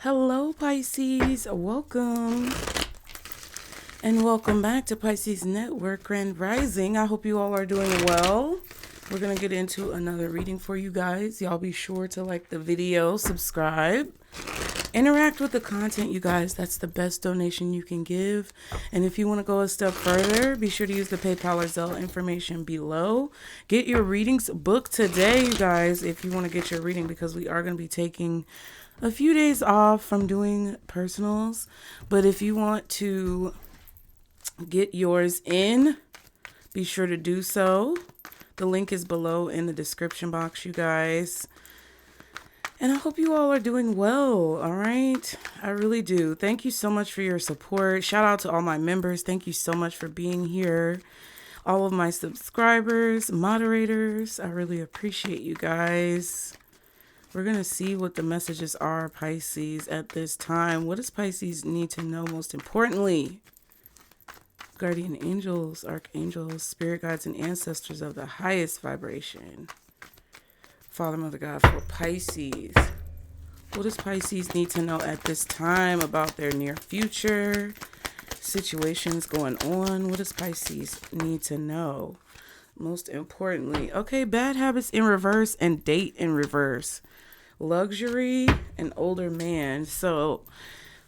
Hello, Pisces. Welcome. And welcome back to Pisces Network Grand Rising. I hope you all are doing well. We're going to get into another reading for you guys. Y'all be sure to like the video, subscribe, interact with the content, you guys. That's the best donation you can give. And if you want to go a step further, be sure to use the PayPal or Zelle information below. Get your readings booked today, you guys, if you want to get your reading, because we are going to be taking a few days off from doing personals. But if you want to get yours in, be sure to do so. The link is below in the description box, you guys. And I hope you all are doing well, all right? I really do. Thank you so much for your support. Shout out to all my members. Thank you so much for being here. All of my subscribers, moderators, I really appreciate you guys. We're going to see what the messages are, Pisces, at this time. What does Pisces need to know most importantly? Guardian angels, archangels, spirit guides, and ancestors of the highest vibration. Father, Mother, God, for Pisces. What does Pisces need to know at this time about their near future? Situations going on. What does Pisces need to know? Most importantly, okay, bad habits in reverse and date in reverse. Luxury and older man. So,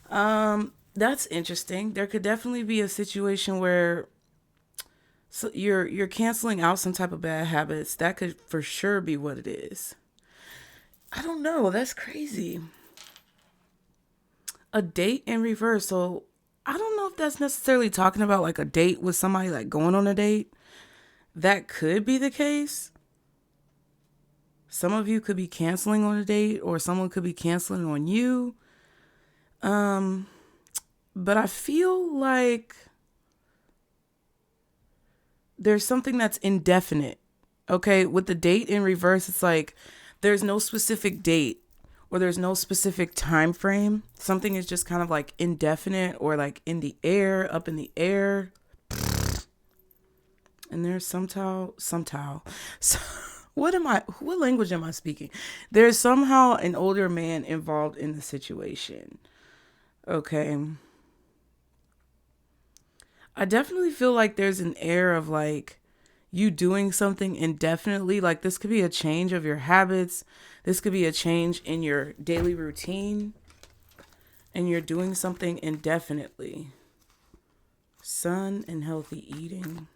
that's interesting. There could definitely be a situation where you're canceling out some type of bad habits. That could for sure be what it is. I don't know. That's crazy. A date in reverse. So I don't know if that's necessarily talking about like a date with somebody, like going on a date. That could be the case. Some of you could be canceling on a date, or someone could be canceling on you. But I feel like there's something that's indefinite. Okay, with the date in reverse, it's like there's no specific date or there's no specific time frame. Something is just kind of like indefinite or like in the air, up in the air. And there's somehow. So, what language am I speaking? There's somehow an older man involved in the situation. Okay. I definitely feel like there's an air of like you doing something indefinitely. Like this could be a change of your habits. This could be a change in your daily routine. And you're doing something indefinitely. Sun and healthy eating.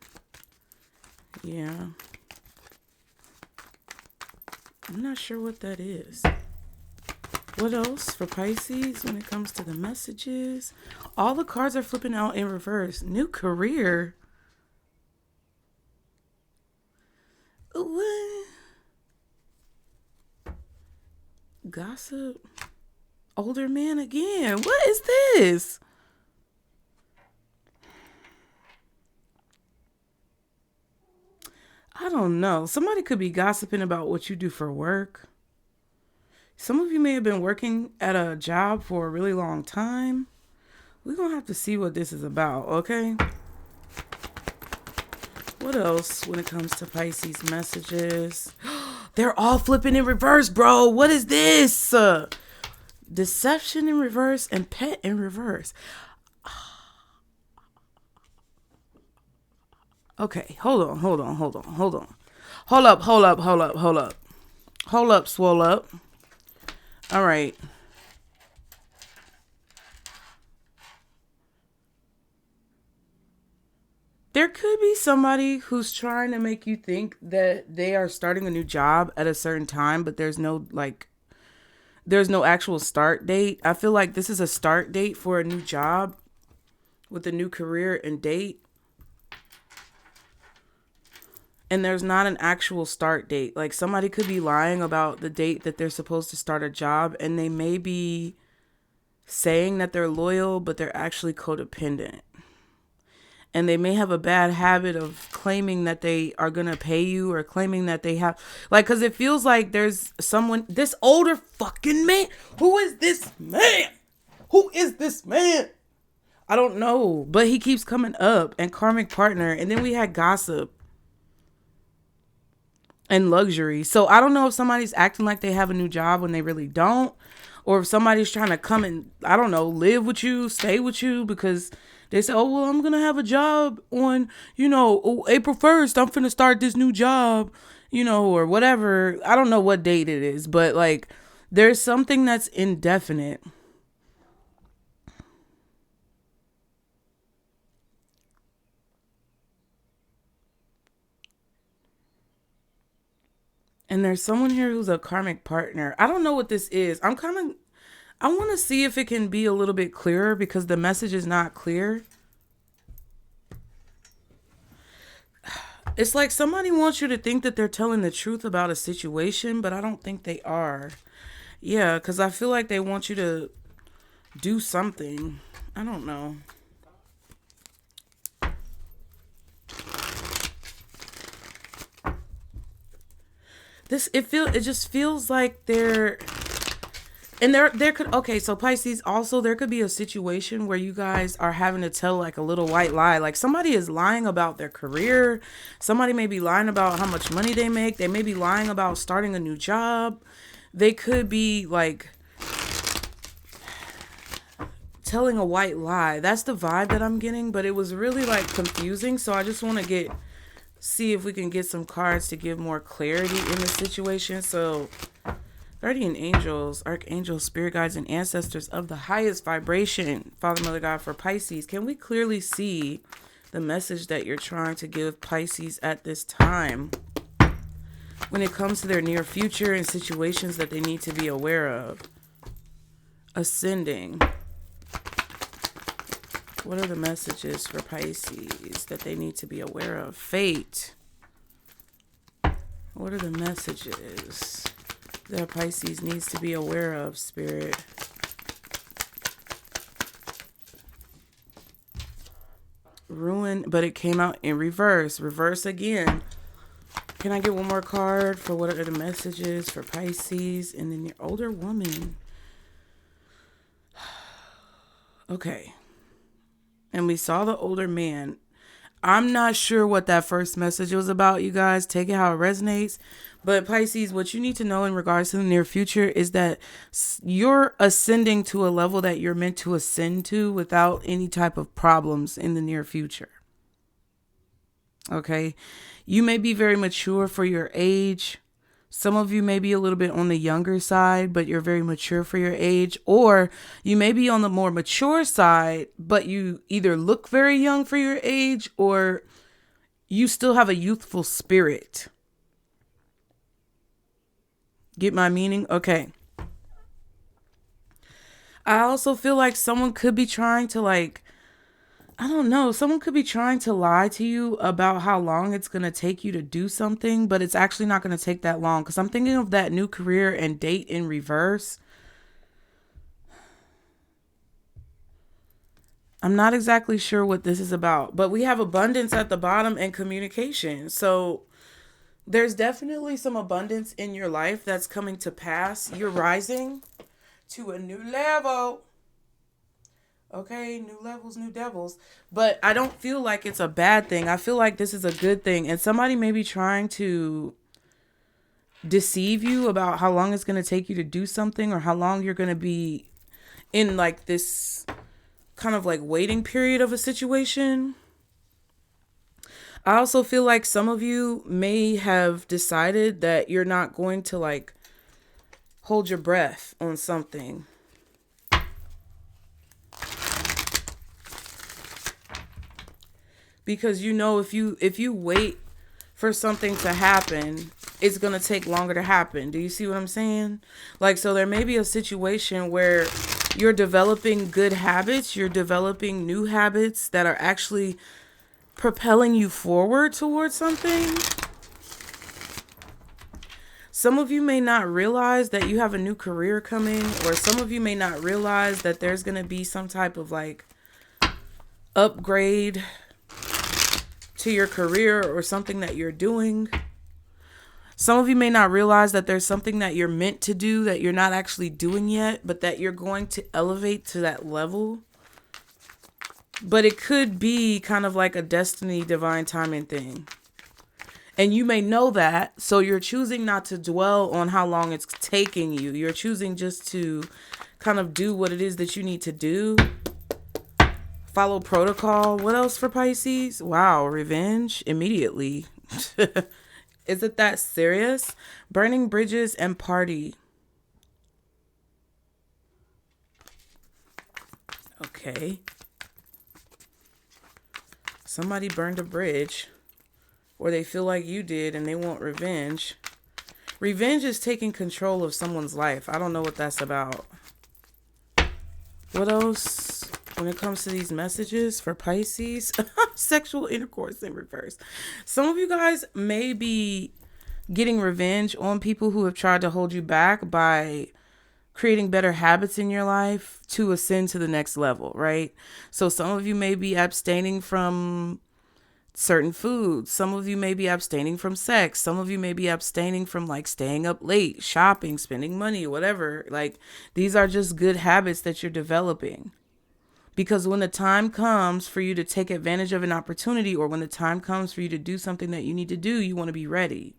Yeah. I'm not sure what that is. What else for Pisces when it comes to the messages? All the cards are flipping out in reverse. New career. What? Gossip. Older man again. What is this? I don't know. Somebody could be gossiping about what you do for work. Some of you may have been working at a job for a really long time. We're going to have to see what this is about, okay? What else when it comes to Pisces messages? They're all flipping in reverse, bro. What is this? Deception in reverse and pet in reverse. Okay, hold on. Hold up, swole up. All right. There could be somebody who's trying to make you think that they are starting a new job at a certain time, but there's no actual start date. I feel like this is a start date for a new job with a new career and date. And there's not an actual start date. Like somebody could be lying about the date that they're supposed to start a job, and they may be saying that they're loyal, but they're actually codependent. And they may have a bad habit of claiming that they are going to pay you, or claiming that they have, like, because it feels like there's someone, this older fucking man. Who is this man? I don't know, but he keeps coming up, and karmic partner. And then we had gossip and luxury. So I don't know if somebody's acting like they have a new job when they really don't, Or if somebody's trying to come and, I don't know, live with you, stay with you because they say, oh, well, I'm going to have a job on, April 1st. I'm finna start this new job, or whatever. I don't know what date it is, but like there's something that's indefinite. And there's someone here who's a karmic partner. I don't know what this is. I want to see if it can be a little bit clearer because the message is not clear. It's like somebody wants you to think that they're telling the truth about a situation, but I don't think they are. Yeah, because I feel like they want you to do something. I don't know. It just feels like they're, and there could, okay, so Pisces, also there could be a situation where you guys are having to tell like a little white lie. Like somebody is lying about their career. Somebody may be lying about how much money they make. They may be lying about starting a new job. They could be like telling a white lie. That's the vibe that I'm getting, but it was really like confusing. So I just want to see if we can get some cards to give more clarity in the situation. So guardian angels, archangels, spirit guides, and ancestors of the highest vibration, Father, Mother, God, for Pisces, can we clearly see the message that you're trying to give Pisces at this time when it comes to their near future and situations that they need to be aware of? Ascending. What are the messages for Pisces that they need to be aware of? Fate. What are the messages that Pisces needs to be aware of, Spirit? Ruin, but it came out in reverse. Reverse again. Can I get one more card for what are the messages for Pisces? And then your older woman. Okay. And we saw the older man. I'm not sure what that first message was about, you guys. Take it how it resonates. But Pisces, what you need to know in regards to the near future is that you're ascending to a level that you're meant to ascend to without any type of problems in the near future. Okay? You may be very mature for your age. Some of you may be a little bit on the younger side, but you're very mature for your age. Or you may be on the more mature side, but you either look very young for your age or you still have a youthful spirit. Get my meaning? Okay. I also feel like someone could be trying to someone could be trying to lie to you about how long it's going to take you to do something, but it's actually not going to take that long. Because I'm thinking of that new career and date in reverse. I'm not exactly sure what this is about, but we have abundance at the bottom and communication. So there's definitely some abundance in your life that's coming to pass. You're rising to a new level. Okay, new levels, new devils. But I don't feel like it's a bad thing. I feel like this is a good thing. And somebody may be trying to deceive you about how long it's going to take you to do something or how long you're going to be in like this kind of like waiting period of a situation. I also feel like some of you may have decided that you're not going to like hold your breath on something. Because if you wait for something to happen, it's going to take longer to happen. Do you see what I'm saying? Like, so there may be a situation where you're developing good habits, you're developing new habits that are actually propelling you forward towards something. Some of you may not realize that you have a new career coming, or some of you may not realize that there's going to be some type of like upgrade to your career or something that you're doing. Some of you may not realize that there's something that you're meant to do that you're not actually doing yet, but that you're going to elevate to that level. But it could be kind of like a destiny, divine timing thing. And you may know that, so you're choosing not to dwell on how long it's taking you. You're choosing just to kind of do what it is that you need to do. Follow protocol. What else for Pisces? Wow, revenge immediately. Is it that serious? Burning bridges and party. Okay. Somebody burned a bridge, or they feel like you did and they want revenge. Revenge is taking control of someone's life. I don't know what that's about. What else when it comes to these messages for Pisces? Sexual intercourse in reverse. Some of you guys may be getting revenge on people who have tried to hold you back by creating better habits in your life to ascend to the next level, right? So some of you may be abstaining from certain foods. Some of you may be abstaining from sex. Some of you may be abstaining from like staying up late, shopping, spending money, whatever. Like these are just good habits that you're developing. Because when the time comes for you to take advantage of an opportunity, or when the time comes for you to do something that you need to do, you want to be ready.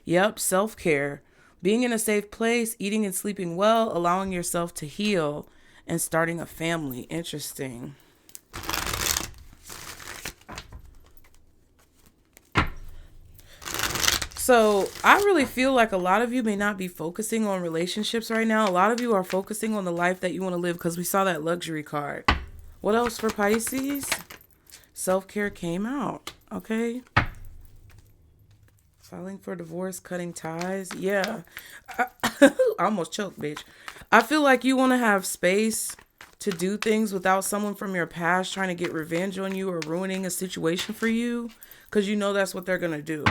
Yep, self-care. Being in a safe place, eating and sleeping well, allowing yourself to heal, and starting a family. Interesting. So I really feel like a lot of you may not be focusing on relationships right now. A lot of you are focusing on the life that you want to live, because we saw that luxury card. What else for Pisces? Self-care came out. Okay. Filing for divorce, cutting ties. Yeah. I almost choked, bitch. I feel like you want to have space to do things without someone from your past trying to get revenge on you or ruining a situation for you, because you know that's what they're going to do.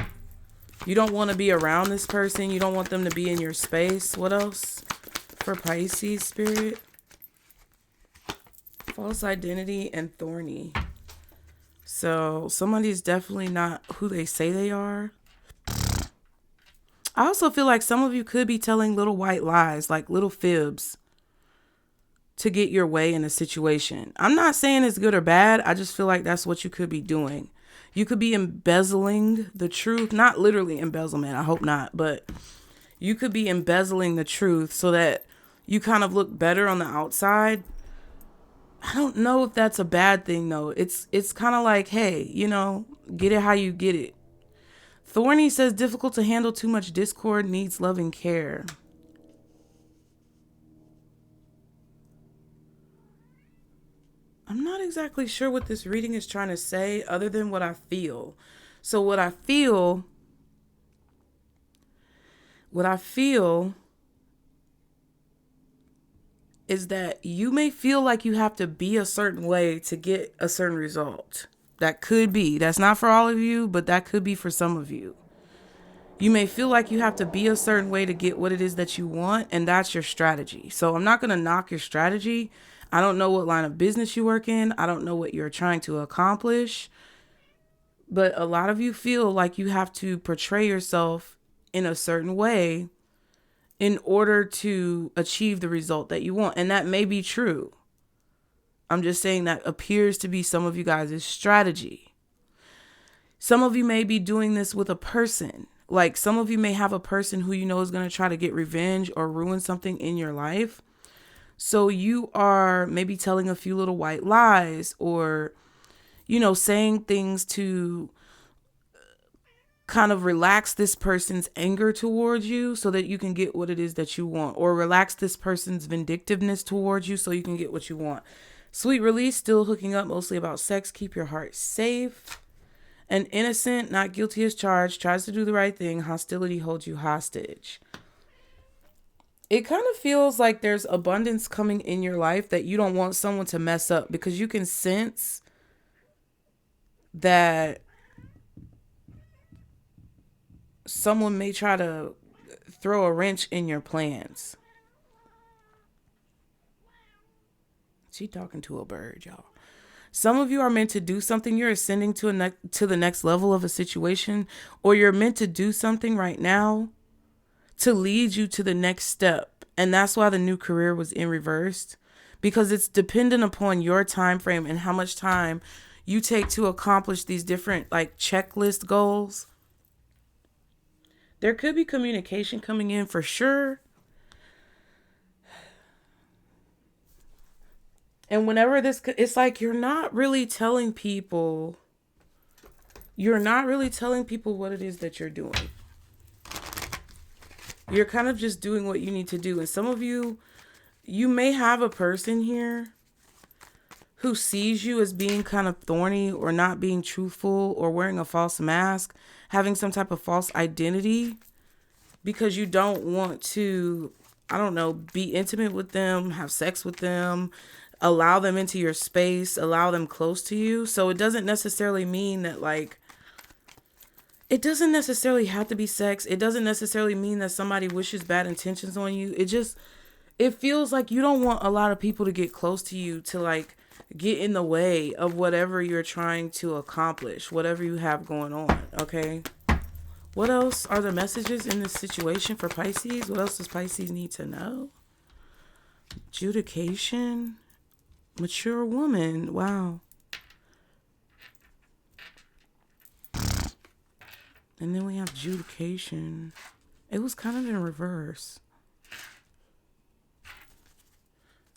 You don't want to be around this person. You don't want them to be in your space. What else for Pisces spirit? False identity and thorny. So somebody's definitely not who they say they are. I also feel like some of you could be telling little white lies, like little fibs, to get your way in a situation. I'm not saying it's good or bad. I just feel like that's what you could be doing. You could be embezzling the truth, not literally embezzlement, I hope not, but you could be embezzling the truth so that you kind of look better on the outside. I don't know if that's a bad thing though. It's kind of like, hey, you know, get it how you get it. Thorny says difficult to handle, too much discord, needs loving care. I'm not exactly sure what this reading is trying to say other than what I feel. So what I feel is that you may feel like you have to be a certain way to get a certain result. That could be. That's not for all of you, but that could be for some of you. You may feel like you have to be a certain way to get what it is that you want, and that's your strategy. So I'm not going to knock your strategy. I don't know what line of business you work in. I don't know what you're trying to accomplish. But a lot of you feel like you have to portray yourself in a certain way in order to achieve the result that you want. And that may be true. I'm just saying that appears to be some of you guys' strategy. Some of you may be doing this with a person. Like some of you may have a person who you know is going to try to get revenge or ruin something in your life. So you are maybe telling a few little white lies or, you know, saying things to kind of relax this person's anger towards you so that you can get what it is that you want, or relax this person's vindictiveness towards you so you can get what you want. Sweet release, still hooking up, mostly about sex. Keep your heart safe. An innocent, not guilty as charged, tries to do the right thing. Hostility holds you hostage. It kind of feels like there's abundance coming in your life that you don't want someone to mess up, because you can sense that someone may try to throw a wrench in your plans. She talking to a bird, y'all. Some of you are meant to do something. You're ascending to the next level of a situation, or you're meant to do something right now to lead you to the next step. And that's why the new career was in reverse, because it's dependent upon your time frame and how much time you take to accomplish these different like checklist goals. There could be communication coming in for sure. And whenever this, it's like you're not really telling people what it is that you're doing. You're kind of just doing what you need to do. And some of you may have a person here who sees you as being kind of thorny or not being truthful or wearing a false mask, having some type of false identity because you don't want to, I don't know, be intimate with them, have sex with them, allow them into your space, allow them close to you. So it doesn't necessarily mean that, like, it doesn't necessarily have to be sex. It doesn't necessarily mean that somebody wishes bad intentions on you. It feels like you don't want a lot of people to get close to you to, like, get in the way of whatever you're trying to accomplish, whatever you have going on, okay? What else are the messages in this situation for Pisces? What else does Pisces need to know? Adjudication. Mature woman. Wow. And then we have adjudication. It was kind of in reverse.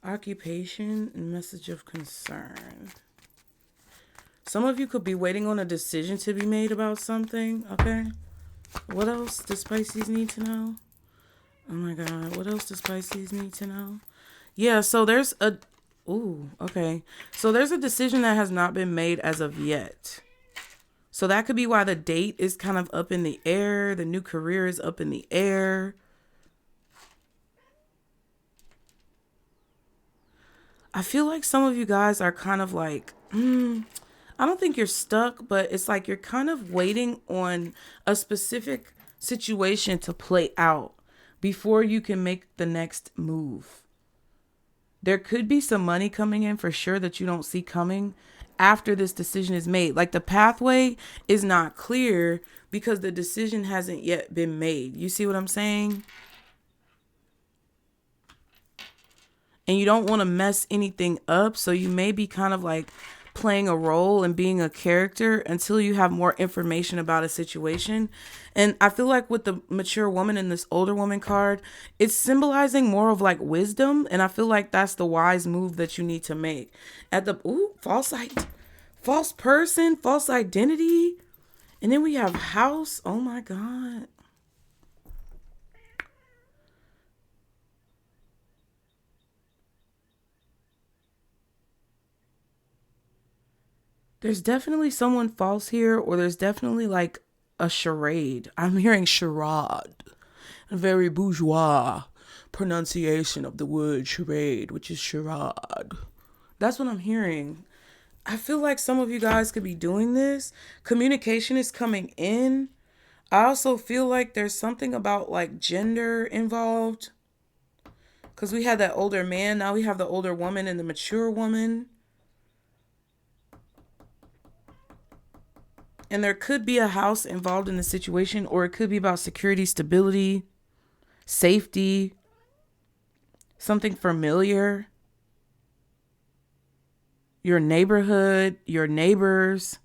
Occupation and message of concern. Some of you could be waiting on a decision to be made about something, okay? What else does Pisces need to know? Oh my God, what else does Pisces need to know? Yeah, so there's a... Ooh, okay. So there's a decision that has not been made as of yet. So that could be why the date is kind of up in the air. The new career is up in the air. I feel like some of you guys are kind of like, I don't think you're stuck, but it's like you're kind of waiting on a specific situation to play out before you can make the next move. There could be some money coming in for sure that you don't see coming after this decision is made. Like, the pathway is not clear because the decision hasn't yet been made. You see what I'm saying? And you don't want to mess anything up. So you may be kind of like playing a role and being a character until you have more information about a situation. And I feel like with the mature woman and this older woman card, it's symbolizing more of like wisdom. And I feel like that's the wise move that you need to make. At the false person, false identity. And then we have house. Oh my God. There's definitely someone false here, or there's definitely like a charade. I'm hearing charade. A very bourgeois pronunciation of the word charade, which is charade. That's what I'm hearing. I feel like some of you guys could be doing this. Communication is coming in. I also feel like there's something about like gender involved. Because we had that older man. Now we have the older woman and the mature woman. And there could be a house involved in the situation, or it could be about security, stability, safety, something familiar, your neighborhood, your neighbors.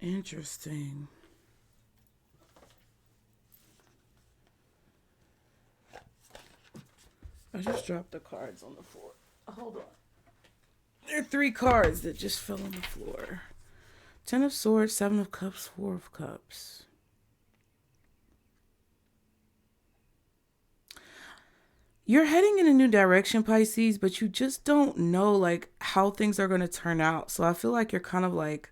Interesting. I just dropped the cards on the floor. Hold on. There are 3 cards that just fell on the floor. 10 of Swords, 7 of Cups, 4 of Cups. You're heading in a new direction, Pisces, but you just don't know like how things are going to turn out. So I feel like you're kind of like,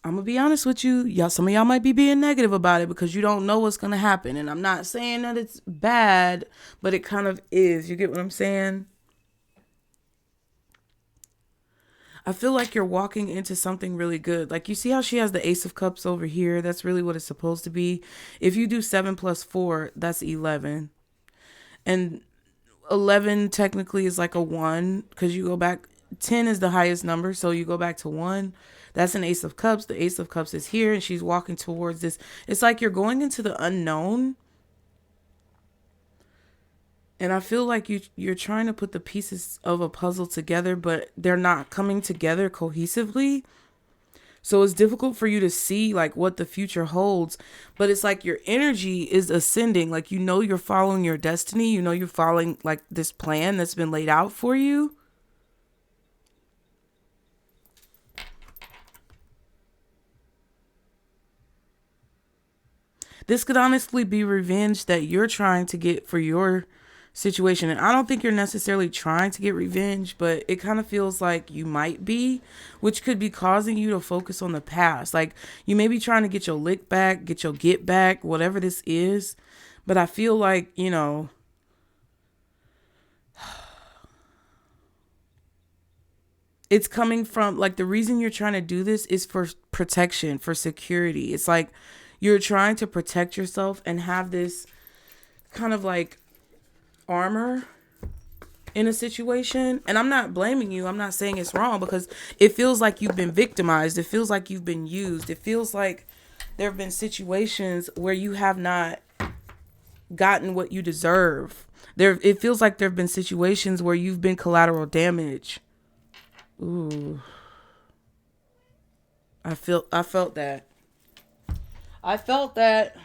I'm going to be honest with you. Y'all, some of y'all might be being negative about it because you don't know what's going to happen. And I'm not saying that it's bad, but it kind of is. You get what I'm saying? I feel like you're walking into something really good. Like, you see how she has the Ace of Cups over here? That's really what it's supposed to be. If you do 7 plus 4, that's 11. And 11 technically is like a 1 because you go back. 10 is the highest number, so you go back to 1. That's an Ace of Cups. The Ace of Cups is here, and she's walking towards this. It's like you're going into the unknown. And I feel like you're trying to put the pieces of a puzzle together, but they're not coming together cohesively. So it's difficult for you to see like what the future holds, but it's like your energy is ascending. Like, you know, you're following your destiny. You know, you're following like this plan that's been laid out for you. This could honestly be revenge that you're trying to get for your situation. And I don't think you're necessarily trying to get revenge, but it kind of feels like you might be, which could be causing you to focus on the past. Like, you may be trying to get your lick back, get your get back, whatever this is. But I feel like, you know, it's coming from like the reason you're trying to do this is for protection, for security. It's like you're trying to protect yourself and have this kind of like armor in a situation. And I'm not blaming you. I'm not saying it's wrong, because it feels like you've been victimized. It feels like you've been used. It feels like there have been situations where you have not gotten what you deserve. It feels like there have been situations where you've been collateral damage. Ooh. I felt that. I felt that.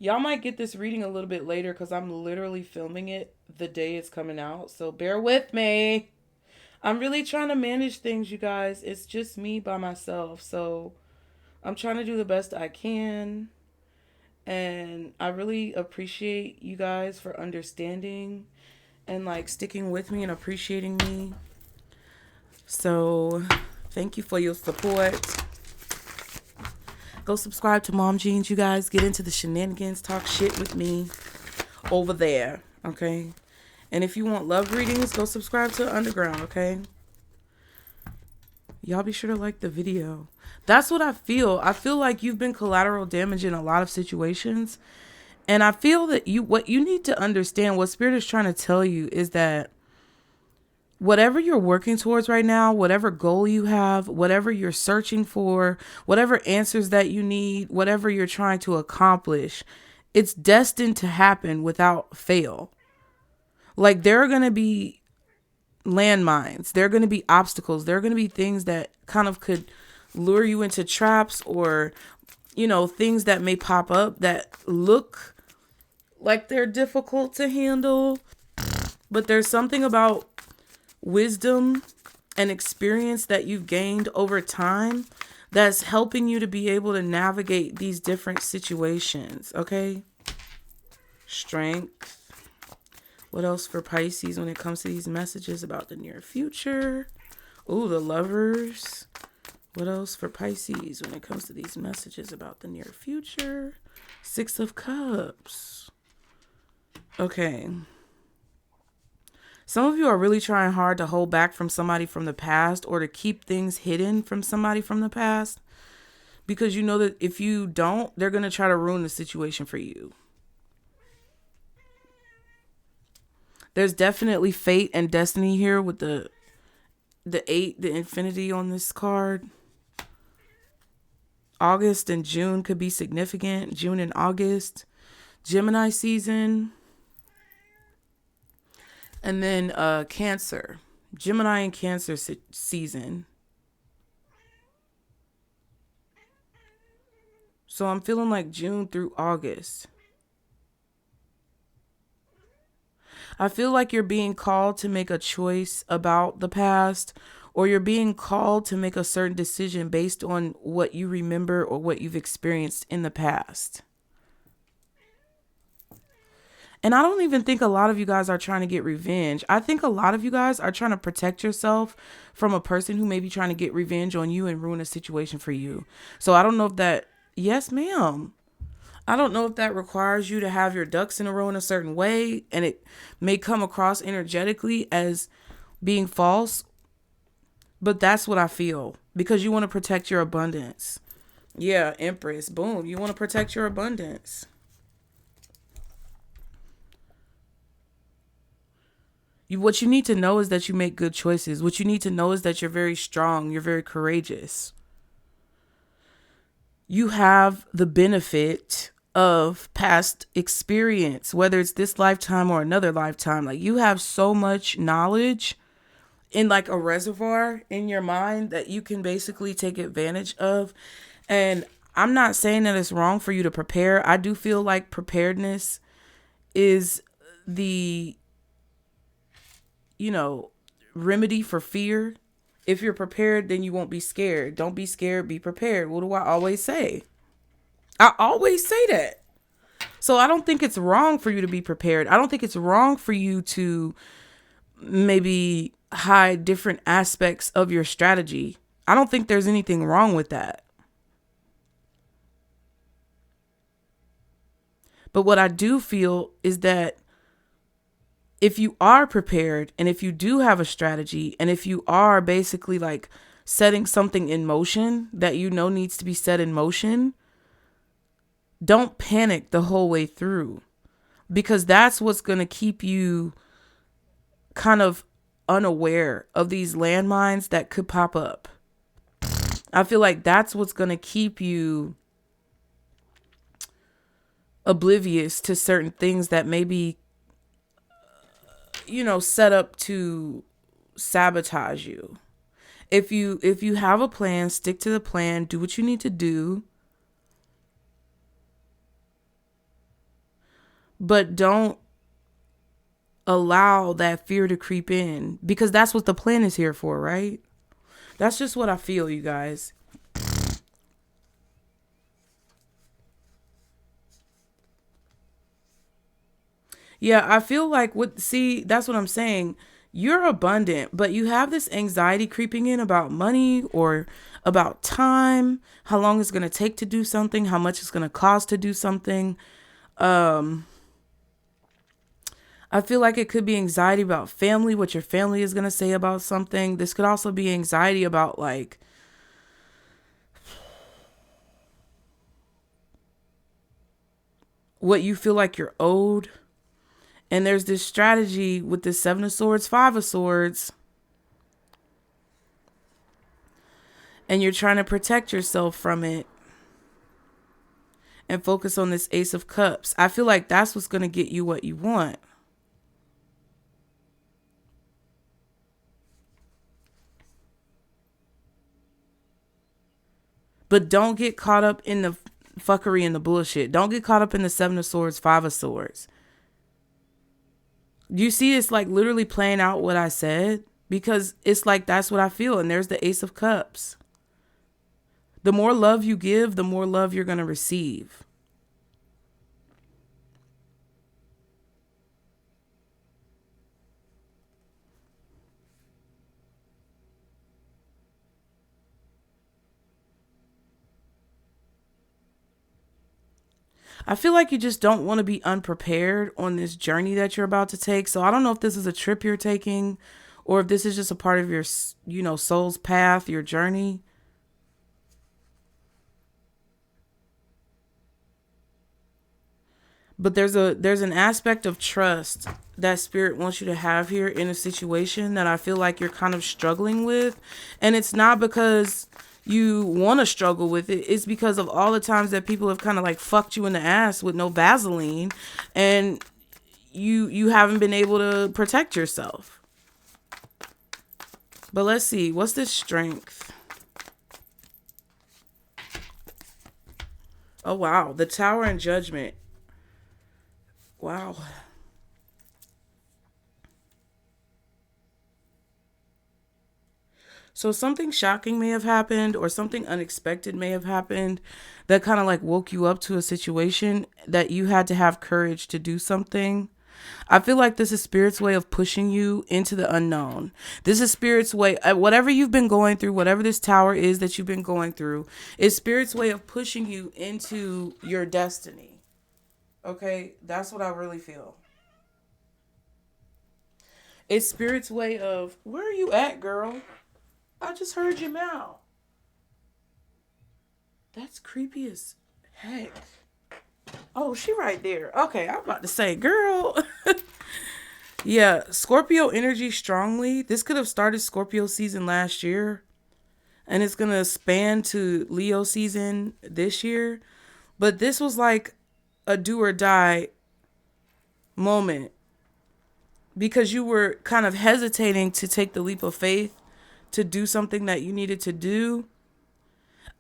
Y'all might get this reading a little bit later because I'm literally filming it the day it's coming out. So bear with me. I'm really trying to manage things, you guys. It's just me by myself. So I'm trying to do the best I can. And I really appreciate you guys for understanding and like sticking with me and appreciating me. So thank you for your support. Go subscribe to Mom Jeans, you guys. Get into the shenanigans. Talk shit with me over there, okay? And if you want love readings, go subscribe to Underground, okay? Y'all be sure to like the video. That's what I feel. I feel like you've been collateral damage in a lot of situations. And I feel that what you need to understand, what Spirit is trying to tell you, is that whatever you're working towards right now, whatever goal you have, whatever you're searching for, whatever answers that you need, whatever you're trying to accomplish, it's destined to happen without fail. Like, there are going to be landmines. There are going to be obstacles. There are going to be things that kind of could lure you into traps, or, you know, things that may pop up that look like they're difficult to handle. But there's something about wisdom and experience that you've gained over time that's helping you to be able to navigate these different situations, okay? Strength. What else for Pisces when it comes to these messages about the near future? Ooh, the Lovers. What else for Pisces when it comes to these messages about the near future? Six of Cups. Okay. Some of you are really trying hard to hold back from somebody from the past, or to keep things hidden from somebody from the past, because you know that if you don't, they're going to try to ruin the situation for you. There's definitely fate and destiny here with the 8, the infinity on this card. August and June could be significant. June and August. Gemini season. And then Cancer. Gemini and Cancer season. So I'm feeling like June through August. I feel like you're being called to make a choice about the past, or you're being called to make a certain decision based on what you remember or what you've experienced in the past. And I don't even think a lot of you guys are trying to get revenge. I think a lot of you guys are trying to protect yourself from a person who may be trying to get revenge on you and ruin a situation for you. So I don't know if that, yes, ma'am. I don't know if that requires you to have your ducks in a row in a certain way, and it may come across energetically as being false, but that's what I feel, because you want to protect your abundance. Yeah, Empress, boom. You want to protect your abundance. What you need to know is that you make good choices. What you need to know is that you're very strong. You're very courageous. You have the benefit of past experience, whether it's this lifetime or another lifetime. Like, you have so much knowledge in like a reservoir in your mind that you can basically take advantage of. And I'm not saying that it's wrong for you to prepare. I do feel like preparedness is the, remedy for fear. If you're prepared, then you won't be scared. Don't be scared, be prepared. What do I always say? I always say that. So I don't think it's wrong for you to be prepared. I don't think it's wrong for you to maybe hide different aspects of your strategy. I don't think there's anything wrong with that. But what I do feel is that if you are prepared and if you do have a strategy and if you are basically like setting something in motion that needs to be set in motion, don't panic the whole way through, because that's what's going to keep you kind of unaware of these landmines that could pop up. I feel like that's what's going to keep you oblivious to certain things that may be, set up to sabotage you. If you have a plan, stick to the plan, do what you need to do. But don't allow that fear to creep in, because that's what the plan is here for, right? That's just what I feel, you guys. Yeah, I feel like that's what I'm saying. You're abundant, but you have this anxiety creeping in about money or about time, how long it's going to take to do something, how much it's going to cost to do something. I feel like it could be anxiety about family, what your family is going to say about something. This could also be anxiety about like what you feel like you're owed. And there's this strategy with the 7 of Swords, 5 of Swords. And you're trying to protect yourself from it and focus on this Ace of Cups. I feel like that's what's going to get you what you want. But don't get caught up in the fuckery and the bullshit. Don't get caught up in the 7 of Swords, 5 of Swords. You see, it's like literally playing out what I said, because it's like that's what I feel. And there's the Ace of Cups. The more love you give, the more love you're going to receive. I feel like you just don't want to be unprepared on this journey that you're about to take. So I don't know if this is a trip you're taking or if this is just a part of your, soul's path, your journey. But there's an aspect of trust that spirit wants you to have here in a situation that I feel like you're kind of struggling with. And it's not because you want to struggle with it. It's because of all the times that people have kind of like fucked you in the ass with no Vaseline, and you haven't been able to protect yourself. But let's see, what's this strength? Oh wow, the Tower and Judgment. Wow. So something shocking may have happened or something unexpected may have happened that kind of like woke you up to a situation that you had to have courage to do something. I feel like this is Spirit's way of pushing you into the unknown. This is Spirit's way, whatever you've been going through, whatever this tower is that you've been going through, is Spirit's way of pushing you into your destiny. Okay, that's what I really feel. It's Spirit's way of, where are you at, girl? I just heard you meow. That's creepy as heck. Oh, she right there. Okay, I'm about to say, girl. Yeah, Scorpio energy strongly. This could have started Scorpio season last year, and it's going to span to Leo season this year. But this was like a do or die moment because you were kind of hesitating to take the leap of faith to do something that you needed to do.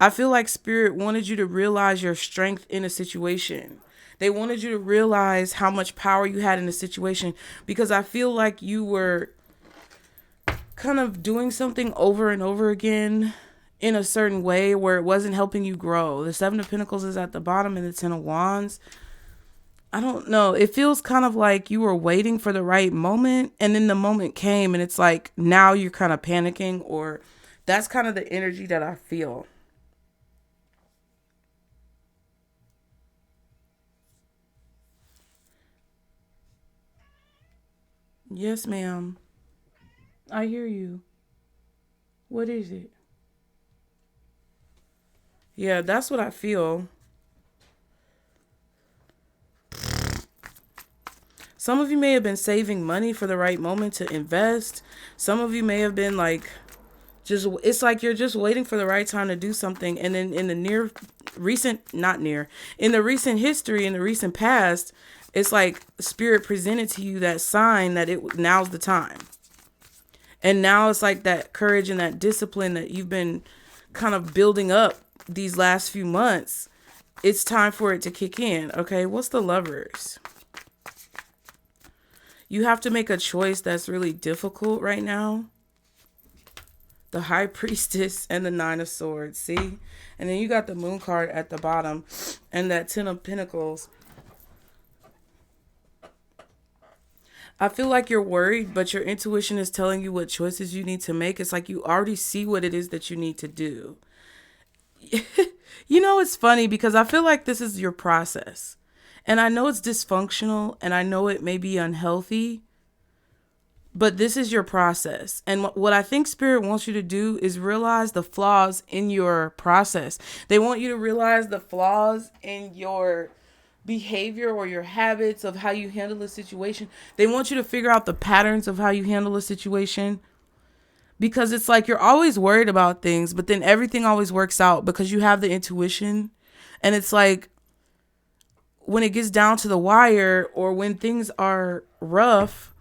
I feel like Spirit wanted you to realize your strength in a situation. They wanted you to realize how much power you had in a situation, because I feel like you were kind of doing something over and over again in a certain way where it wasn't helping you grow. The Seven of Pentacles is at the bottom and the Ten of Wands. I don't know. It feels kind of like you were waiting for the right moment, and then the moment came and it's like now you're kind of panicking, or that's kind of the energy that I feel. Yes, ma'am. I hear you. What is it? Yeah, that's what I feel. Some of you may have been saving money for the right moment to invest. Some of you may have been like, it's like you're just waiting for the right time to do something. And then in the in the recent history, in the recent past, it's like Spirit presented to you that sign that now's the time. And now it's like that courage and that discipline that you've been kind of building up these last few months. It's time for it to kick in. Okay, what's the Lovers? You have to make a choice that's really difficult right now. The High Priestess and the Nine of Swords. See? And then you got the Moon card at the bottom and that Ten of Pentacles. I feel like you're worried, but your intuition is telling you what choices you need to make. It's like you already see what it is that you need to do. You know, it's funny because I feel like this is your process. And I know it's dysfunctional and I know it may be unhealthy, but this is your process. And what I think Spirit wants you to do is realize the flaws in your process. They want you to realize the flaws in your behavior or your habits of how you handle a situation. They want you to figure out the patterns of how you handle a situation, because it's like you're always worried about things, but then everything always works out because you have the intuition. And it's like when it gets down to the wire, or when things are rough,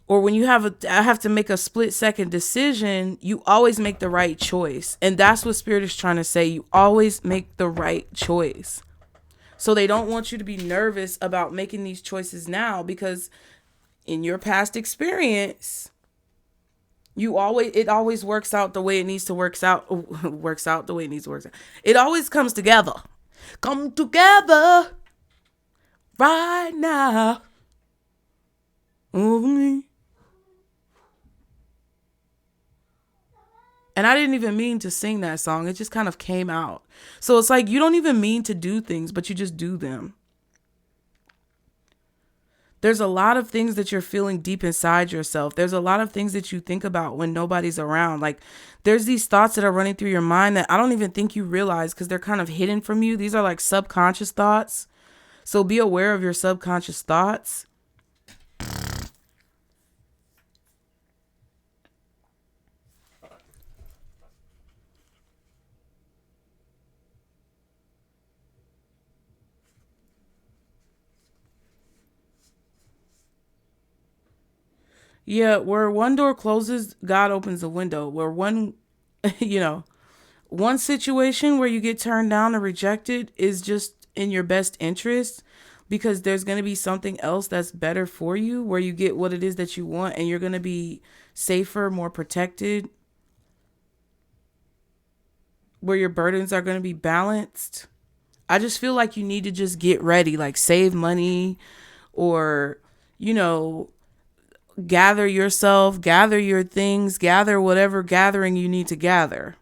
or when I have to make a split-second decision, you always make the right choice. And that's what Spirit is trying to say. You always make the right choice. So they don't want you to be nervous about making these choices now, because in your past experience, it always works out the way it needs to work out. Works out the way it needs to work out. It always comes together. Come together right now over me. And I didn't even mean to sing that song. It just kind of came out. So it's like you don't even mean to do things, but you just do them. There's a lot of things that you're feeling deep inside yourself. There's a lot of things that you think about when nobody's around. Like there's these thoughts that are running through your mind that I don't even think you realize, because they're kind of hidden from you. These are like subconscious thoughts. So be aware of your subconscious thoughts. Yeah, where one door closes, God opens a window. Where one situation where you get turned down or rejected is just in your best interest, because there's going to be something else that's better for you, where you get what it is that you want, and you're going to be safer, more protected, where your burdens are going to be balanced. I just feel like you need to just get ready, like save money, or, gather yourself, gather your things, gather whatever gathering you need to gather.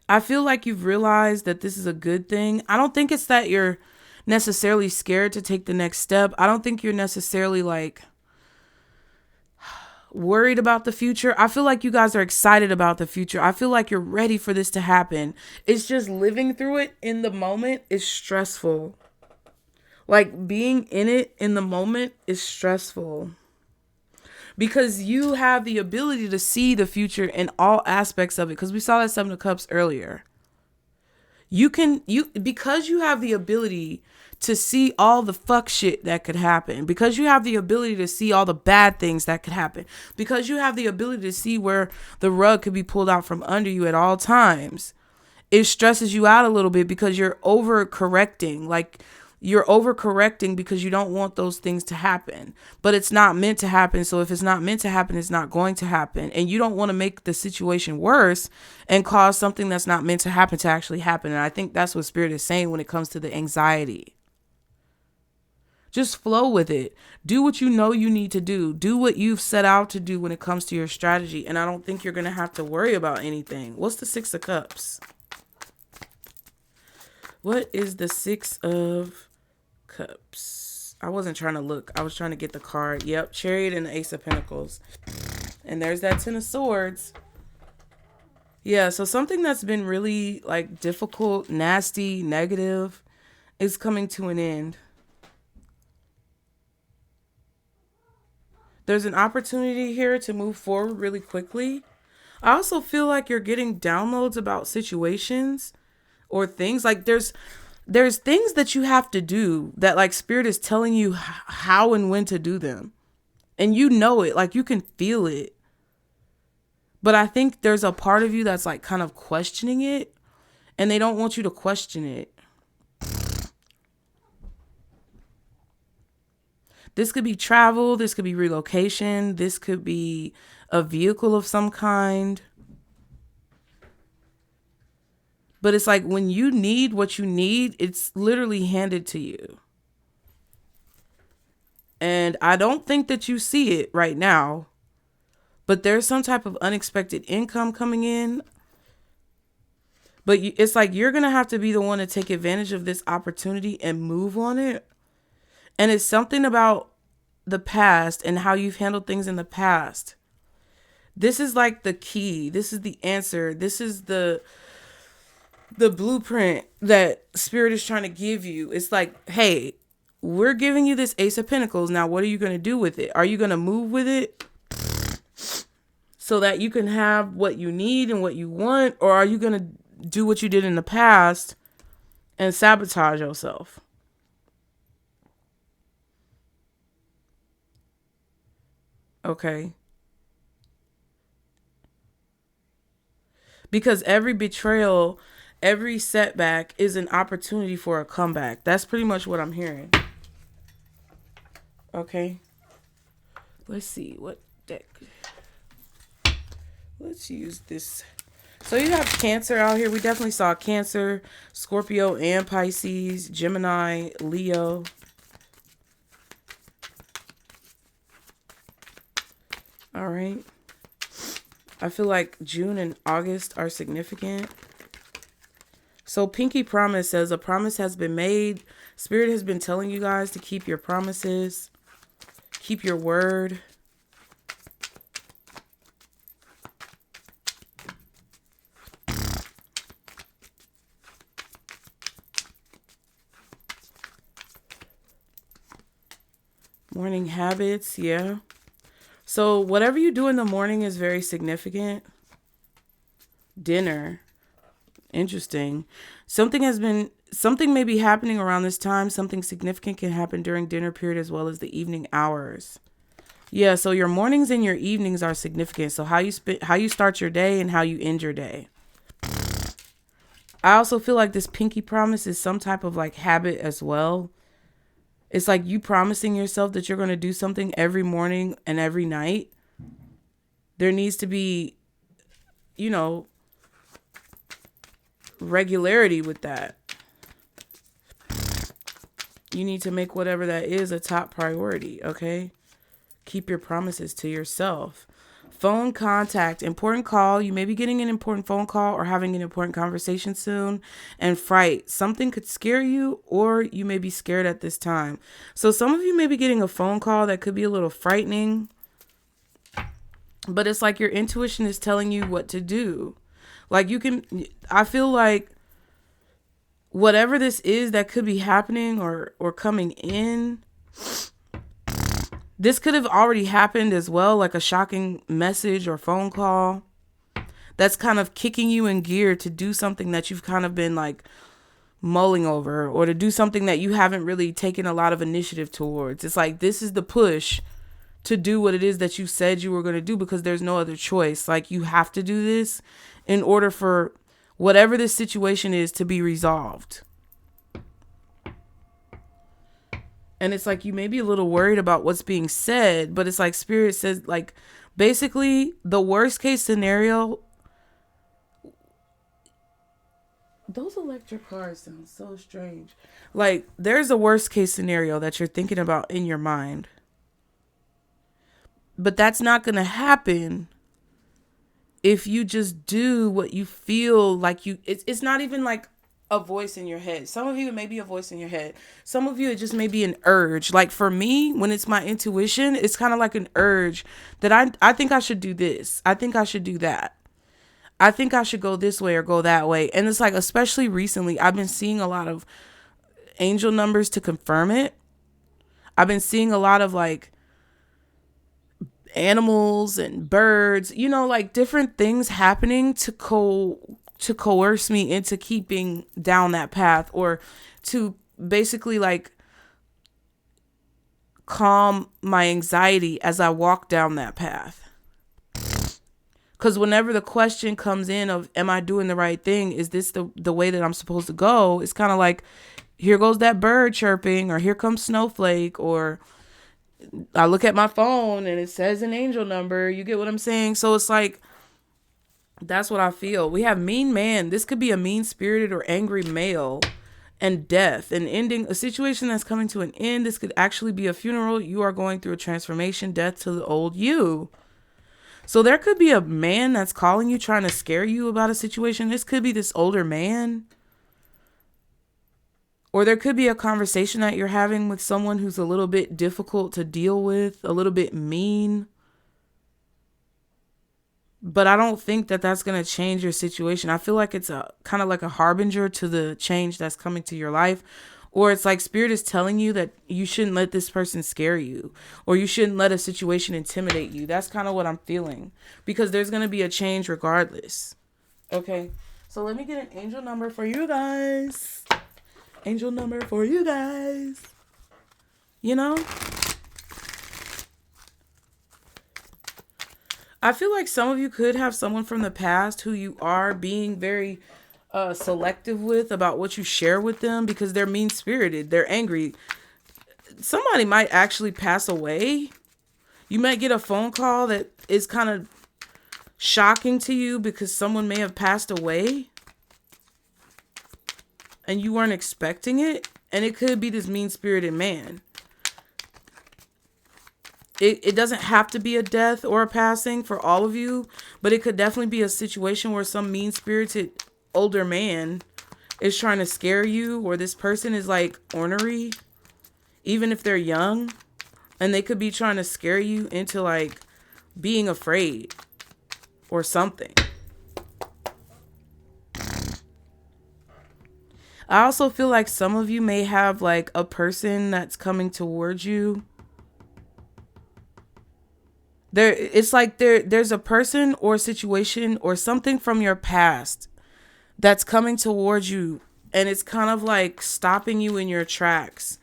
I feel like you've realized that this is a good thing. I don't think it's that you're necessarily scared to take the next step. I don't think you're necessarily like worried about the future. I feel like you guys are excited about the future. I feel like you're ready for this to happen. It's just living through it in the moment is stressful. Like being in it in the moment is stressful. because you have the ability to see the future in all aspects of it. Because we saw that Seven of Cups earlier. Because you have the ability to see all the fuck shit that could happen, because you have the ability to see all the bad things that could happen, because you have the ability to see where the rug could be pulled out from under you at all times, it stresses you out a little bit because you're overcorrecting. Like, you're overcorrecting because you don't want those things to happen, but it's not meant to happen. So if it's not meant to happen, it's not going to happen. And you don't want to make the situation worse and cause something that's not meant to happen to actually happen. And I think that's what Spirit is saying when it comes to the anxiety. Just flow with it. Do what you know you need to do. Do what you've set out to do when it comes to your strategy. And I don't think you're going to have to worry about anything. What's the Six of Cups? What is the Six of Cups? I wasn't trying to look. I was trying to get the card. Yep, Chariot and the Ace of Pentacles. And there's that Ten of Swords. Yeah, so something that's been really like difficult, nasty, negative is coming to an end. There's an opportunity here to move forward really quickly. I also feel like you're getting downloads about situations or things. Like there's things that you have to do that like Spirit is telling you how and when to do them. And you know it, like you can feel it. But I think there's a part of you that's like kind of questioning it, and they don't want you to question it. This could be travel, this could be relocation, this could be a vehicle of some kind. But it's like when you need what you need, it's literally handed to you. And I don't think that you see it right now, but there's some type of unexpected income coming in. But it's like you're going to have to be the one to take advantage of this opportunity and move on it. And it's something about the past and how you've handled things in the past. This is like the key. This is the answer. This is the blueprint that Spirit is trying to give you. It's like, hey, we're giving you this Ace of Pentacles. Now, what are you going to do with it? Are you going to move with it so that you can have what you need and what you want? Or are you going to do what you did in the past and sabotage yourself? Okay. Because every betrayal, every setback is an opportunity for a comeback. That's pretty much what I'm hearing. Okay. Let's see what deck. Let's use this. So you have Cancer out here. We definitely saw Cancer, Scorpio, and Pisces, Gemini, Leo. All right. I feel like June and August are significant. So Pinky Promise says a promise has been made. Spirit has been telling you guys to keep your promises. Keep your word. Morning habits, yeah. So whatever you do in the morning is very significant. Dinner. Interesting. Something may be happening around this time. Something significant can happen during dinner period as well as the evening hours. Yeah, so your mornings and your evenings are significant. So how you start your day and how you end your day. I also feel like this Pinky Promise is some type of like habit as well. It's like you promising yourself that you're going to do something every morning and every night. There needs to be, regularity with that. You need to make whatever that is a top priority, okay? Keep your promises to yourself. Phone contact, important call. You may be getting an important phone call or having an important conversation soon. And fright. Something could scare you or you may be scared at this time. So some of you may be getting a phone call that could be a little frightening. But it's like your intuition is telling you what to do. Like I feel like whatever this is that could be happening or coming in, This could have already happened as well, like a shocking message or phone call that's kind of kicking you in gear to do something that you've kind of been like mulling over, or to do something that you haven't really taken a lot of initiative towards. It's like, this is the push to do what it is that you said you were going to do, because there's no other choice. Like, you have to do this in order for whatever this situation is to be resolved. And it's like, you may be a little worried about what's being said, but it's like Spirit says, like, basically the worst case scenario. Those electric cards sound so strange. Like, there's a worst case scenario that you're thinking about in your mind. But that's not going to happen if you just do what you feel like you... It's not even like a voice in your head. Some of you, it may be a voice in your head. Some of you, it just may be an urge. Like, for me, when it's my intuition, it's kind of like an urge that I think I should do this. I think I should do that. I think I should go this way or go that way. And it's like, especially recently, I've been seeing a lot of angel numbers to confirm it. I've been seeing a lot of like animals and birds, you know, like different things happening to coerce me into keeping down that path, or to basically like calm my anxiety as I walk down that path. Because whenever the question comes in of, am I doing the right thing? Is this the way that I'm supposed to go? It's kind of like, here goes that bird chirping, or here comes Snowflake, or I look at my phone and it says an angel number. You get what I'm saying? So it's like, that's what I feel. We have mean man. This could be a mean-spirited or angry male, and death, and ending a situation that's coming to an end. This could actually be a funeral. You are going through a transformation, death to the old you. So there could be a man that's calling you, trying to scare you about a situation. This could be this older man. Or there could be a conversation that you're having with someone who's a little bit difficult to deal with, a little bit mean. But I don't think that that's going to change your situation. I feel like it's a kind of like a harbinger to the change that's coming to your life. Or it's like Spirit is telling you that you shouldn't let this person scare you, or you shouldn't let a situation intimidate you. That's kind of what I'm feeling, because there's going to be a change regardless. Okay, so let me get an angel number for you guys. Angel number for you guys. You know, I feel like some of you could have someone from the past who you are being very selective with about what you share with them, because they're mean-spirited, they're angry. Somebody might actually pass away. You might get a phone call that is kind of shocking to you because someone may have passed away and you weren't expecting it, and it could be this mean-spirited man. It doesn't have to be a death or a passing for all of you, but it could definitely be a situation where some mean-spirited older man is trying to scare you, or this person is like ornery, even if they're young, and they could be trying to scare you into like being afraid or something. I also feel like some of you may have like a person that's coming towards you. It's like there's a person or situation or something from your past that's coming towards you, and it's kind of like stopping you in your tracks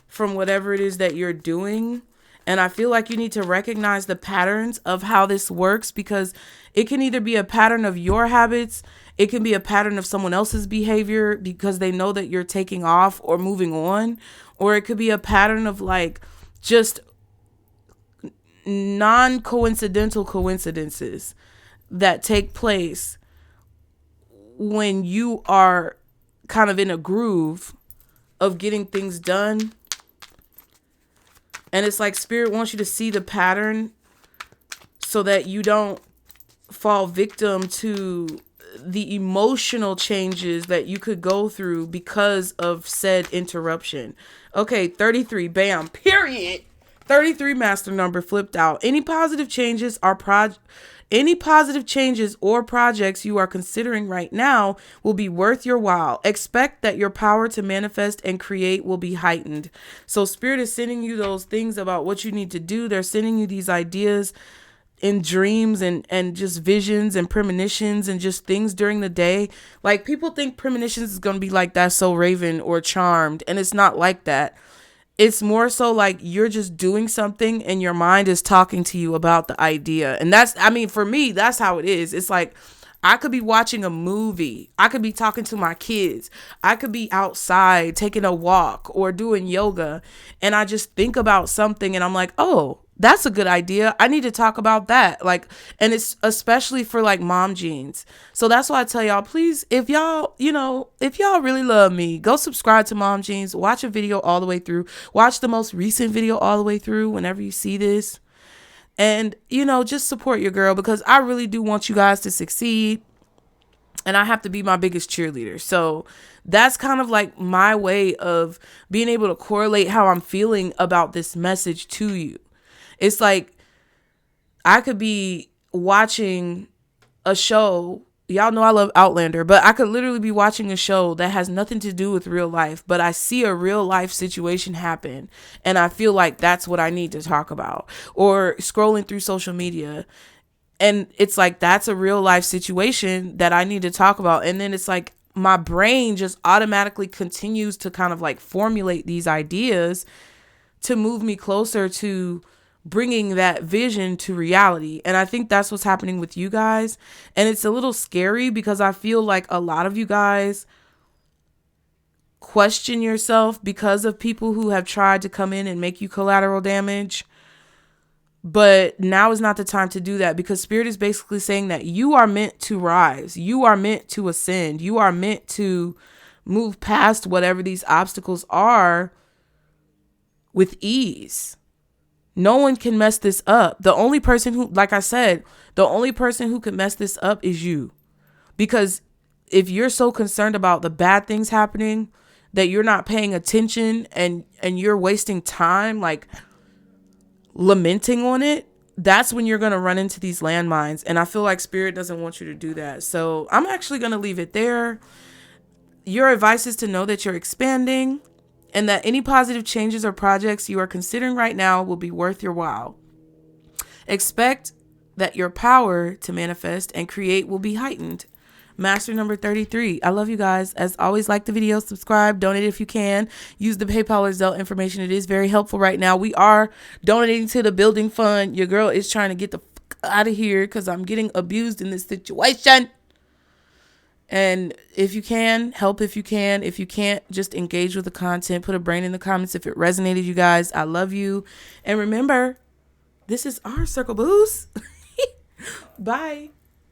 from whatever it is that you're doing. And I feel like you need to recognize the patterns of how this works, because it can either be a pattern of your habits, it can be a pattern of someone else's behavior because they know that you're taking off or moving on, or it could be a pattern of like just non-coincidental coincidences that take place when you are kind of in a groove of getting things done. And it's like Spirit wants you to see the pattern so that you don't fall victim to the emotional changes that you could go through because of said interruption. Okay, 33, bam, period. 33 master number flipped out. Any positive changes are Any positive changes or projects you are considering right now will be worth your while. Expect that your power to manifest and create will be heightened. So Spirit is sending you those things about what you need to do. They're sending you these ideas in dreams and just visions and premonitions and just things during the day. Like, people think premonitions is going to be like That's So Raven or Charmed, and it's not like that. It's more so like you're just doing something and your mind is talking to you about the idea. And that's, I mean, for me, that's how it is. It's like I could be watching a movie. I could be talking to my kids. I could be outside taking a walk or doing yoga. And I just think about something and I'm like, oh, that's a good idea. I need to talk about that. Like, and it's especially for like mom genes. So that's why I tell y'all, please, if y'all really love me, go subscribe to Mom Jeans, watch a video all the way through, watch the most recent video all the way through whenever you see this. And, just support your girl, because I really do want you guys to succeed. And I have to be my biggest cheerleader. So that's kind of like my way of being able to correlate how I'm feeling about this message to you. It's like I could be watching a show. Y'all know I love Outlander, but I could literally be watching a show that has nothing to do with real life, but I see a real life situation happen and I feel like that's what I need to talk about. Or scrolling through social media and it's like that's a real life situation that I need to talk about. And then it's like my brain just automatically continues to kind of like formulate these ideas to move me closer to bringing that vision to reality. And I think that's what's happening with you guys. And it's a little scary because I feel like a lot of you guys question yourself because of people who have tried to come in and make you collateral damage. But now is not the time to do that, because Spirit is basically saying that you are meant to rise. You are meant to ascend. You are meant to move past whatever these obstacles are with ease. No one can mess this up. The only person who, like I said, the only person who can mess this up is you. Because if you're so concerned about the bad things happening that you're not paying attention and you're wasting time like lamenting on it, that's when you're going to run into these landmines. And I feel like Spirit doesn't want you to do that. So I'm actually going to leave it there. Your advice is to know that you're expanding, and that any positive changes or projects you are considering right now will be worth your while. Expect that your power to manifest and create will be heightened. Master number 33. I love you guys. As always, like the video, subscribe, donate if you can. Use the PayPal or Zelle information. It is very helpful right now. We are donating to the building fund. Your girl is trying to get the fuck out of here because I'm getting abused in this situation. And if you can, help if you can. If you can't, just engage with the content. Put a brain in the comments if it resonated, you guys. I love you. And remember, this is our circle boost. Bye.